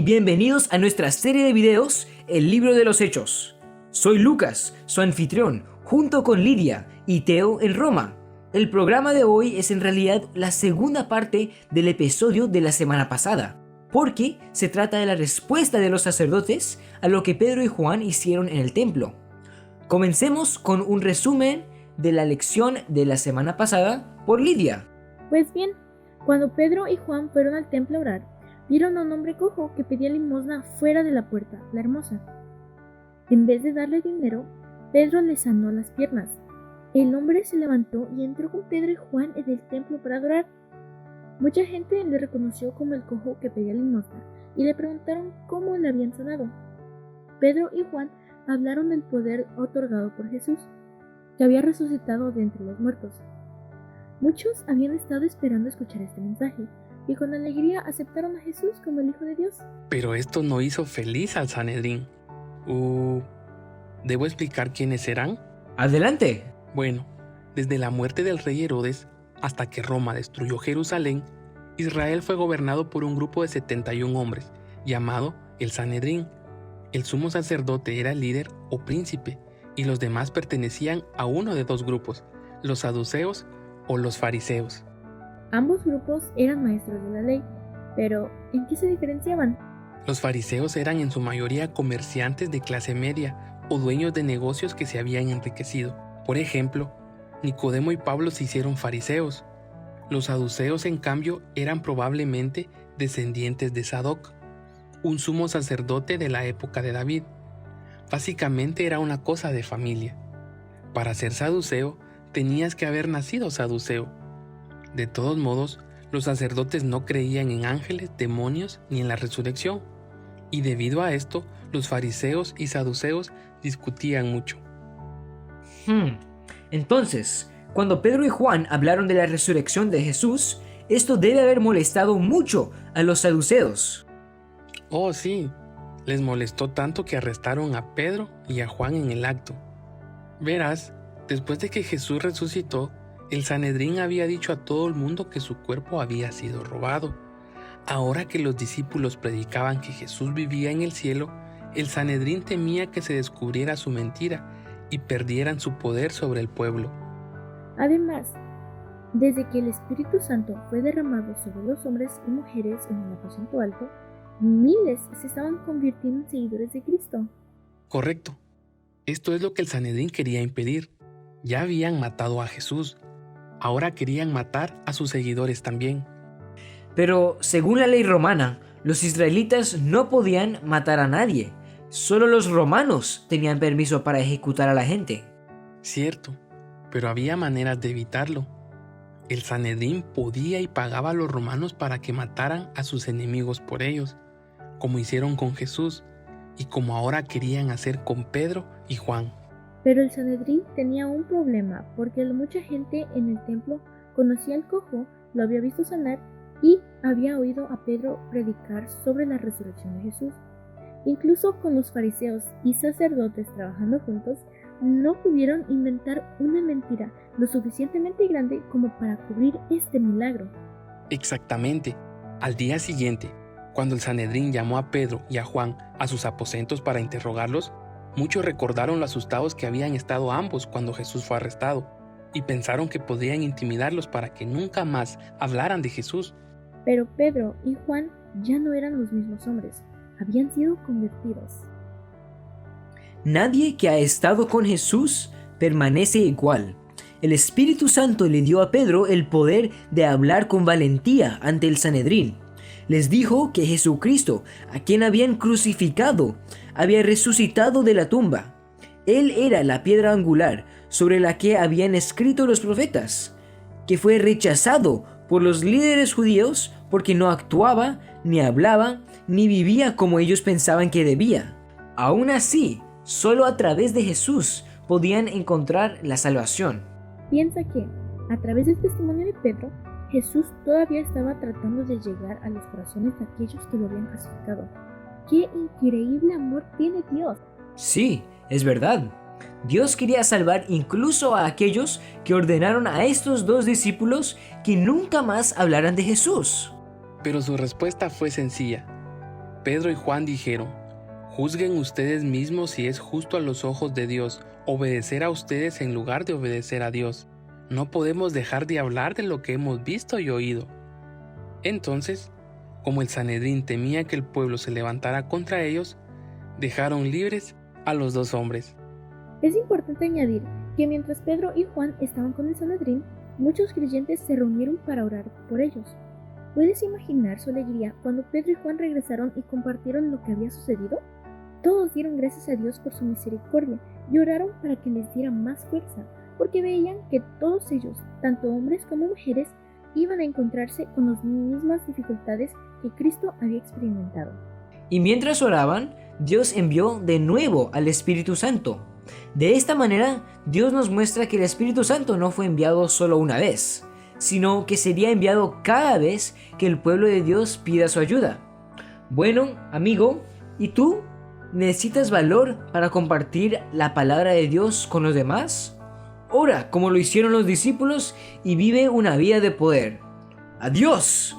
Bienvenidos a nuestra serie de videos, El Libro de los Hechos. Soy Lucas, su anfitrión, junto con Lidia y Teo en Roma. El programa de hoy es en realidad la segunda parte del episodio de la semana pasada, porque se trata de la respuesta de los sacerdotes a lo que Pedro y Juan hicieron en el templo. Comencemos con un resumen de la lección de la semana pasada por Lidia. Pues bien, cuando Pedro y Juan fueron al templo a orar, vieron a un hombre cojo que pedía limosna fuera de la puerta, la hermosa. En vez de darle dinero, Pedro le sanó las piernas. El hombre se levantó y entró con Pedro y Juan en el templo para adorar. Mucha gente le reconoció como el cojo que pedía limosna y le preguntaron cómo le habían sanado. Pedro y Juan hablaron del poder otorgado por Jesús, que había resucitado de entre los muertos. Muchos habían estado esperando escuchar este mensaje y con alegría aceptaron a Jesús como el Hijo de Dios. Pero esto no hizo feliz al Sanedrín. ¿Debo explicar quiénes eran? ¡Adelante! Bueno, desde la muerte del rey Herodes hasta que Roma destruyó Jerusalén, Israel fue gobernado por un grupo de 71 hombres, llamado el Sanedrín. El sumo sacerdote era el líder o príncipe, y los demás pertenecían a uno de dos grupos, los saduceos o los fariseos. Ambos grupos eran maestros de la ley, pero ¿en qué se diferenciaban? Los fariseos eran en su mayoría comerciantes de clase media o dueños de negocios que se habían enriquecido. Por ejemplo, Nicodemo y Pablo se hicieron fariseos. Los saduceos, en cambio, eran probablemente descendientes de Sadoc, un sumo sacerdote de la época de David. Básicamente era una cosa de familia. Para ser saduceo, tenías que haber nacido saduceo. De todos modos, los sacerdotes no creían en ángeles, demonios ni en la resurrección, y debido a esto, los fariseos y saduceos discutían mucho. Entonces, cuando Pedro y Juan hablaron de la resurrección de Jesús, esto debe haber molestado mucho a los saduceos. Oh, sí, les molestó tanto que arrestaron a Pedro y a Juan en el acto. Verás, después de que Jesús resucitó, el Sanedrín había dicho a todo el mundo que su cuerpo había sido robado. Ahora que los discípulos predicaban que Jesús vivía en el cielo, el Sanedrín temía que se descubriera su mentira y perdieran su poder sobre el pueblo. Además, desde que el Espíritu Santo fue derramado sobre los hombres y mujeres en el aposento alto, miles se estaban convirtiendo en seguidores de Cristo. Correcto. Esto es lo que el Sanedrín quería impedir. Ya habían matado a Jesús. Ahora querían matar a sus seguidores también. Pero según la ley romana, los israelitas no podían matar a nadie. Solo los romanos tenían permiso para ejecutar a la gente. Cierto, pero había maneras de evitarlo. El Sanedrín podía y pagaba a los romanos para que mataran a sus enemigos por ellos, como hicieron con Jesús y como ahora querían hacer con Pedro y Juan. Pero el Sanedrín tenía un problema porque mucha gente en el templo conocía al cojo, lo había visto sanar y había oído a Pedro predicar sobre la resurrección de Jesús. Incluso con los fariseos y sacerdotes trabajando juntos, no pudieron inventar una mentira lo suficientemente grande como para cubrir este milagro. Exactamente. Al día siguiente, cuando el Sanedrín llamó a Pedro y a Juan a sus aposentos para interrogarlos, muchos recordaron lo asustados que habían estado ambos cuando Jesús fue arrestado, y pensaron que podían intimidarlos para que nunca más hablaran de Jesús. Pero Pedro y Juan ya no eran los mismos hombres, habían sido convertidos. Nadie que ha estado con Jesús permanece igual. El Espíritu Santo le dio a Pedro el poder de hablar con valentía ante el Sanedrín. Les dijo que Jesucristo, a quien habían crucificado, había resucitado de la tumba. Él era la piedra angular sobre la que habían escrito los profetas, que fue rechazado por los líderes judíos porque no actuaba, ni hablaba, ni vivía como ellos pensaban que debía. Aún así, solo a través de Jesús podían encontrar la salvación. Piensa que, a través del testimonio de Pedro, Jesús todavía estaba tratando de llegar a los corazones de aquellos que lo habían crucificado. ¡Qué increíble amor tiene Dios! Sí, es verdad. Dios quería salvar incluso a aquellos que ordenaron a estos dos discípulos que nunca más hablaran de Jesús. Pero su respuesta fue sencilla. Pedro y Juan dijeron: juzguen ustedes mismos si es justo a los ojos de Dios obedecer a ustedes en lugar de obedecer a Dios. No podemos dejar de hablar de lo que hemos visto y oído. Entonces, como el Sanedrín temía que el pueblo se levantara contra ellos, dejaron libres a los 2 hombres. Es importante añadir que mientras Pedro y Juan estaban con el Sanedrín, muchos creyentes se reunieron para orar por ellos. ¿Puedes imaginar su alegría cuando Pedro y Juan regresaron y compartieron lo que había sucedido? Todos dieron gracias a Dios por su misericordia y oraron para que les diera más fuerza, porque veían que todos ellos, tanto hombres como mujeres, iban a encontrarse con las mismas dificultades que Cristo había experimentado. Y mientras oraban, Dios envió de nuevo al Espíritu Santo. De esta manera, Dios nos muestra que el Espíritu Santo no fue enviado solo una vez, sino que sería enviado cada vez que el pueblo de Dios pida su ayuda. Bueno, amigo, ¿y tú? ¿Necesitas valor para compartir la palabra de Dios con los demás? Ora como lo hicieron los discípulos y vive una vida de poder. ¡Adiós!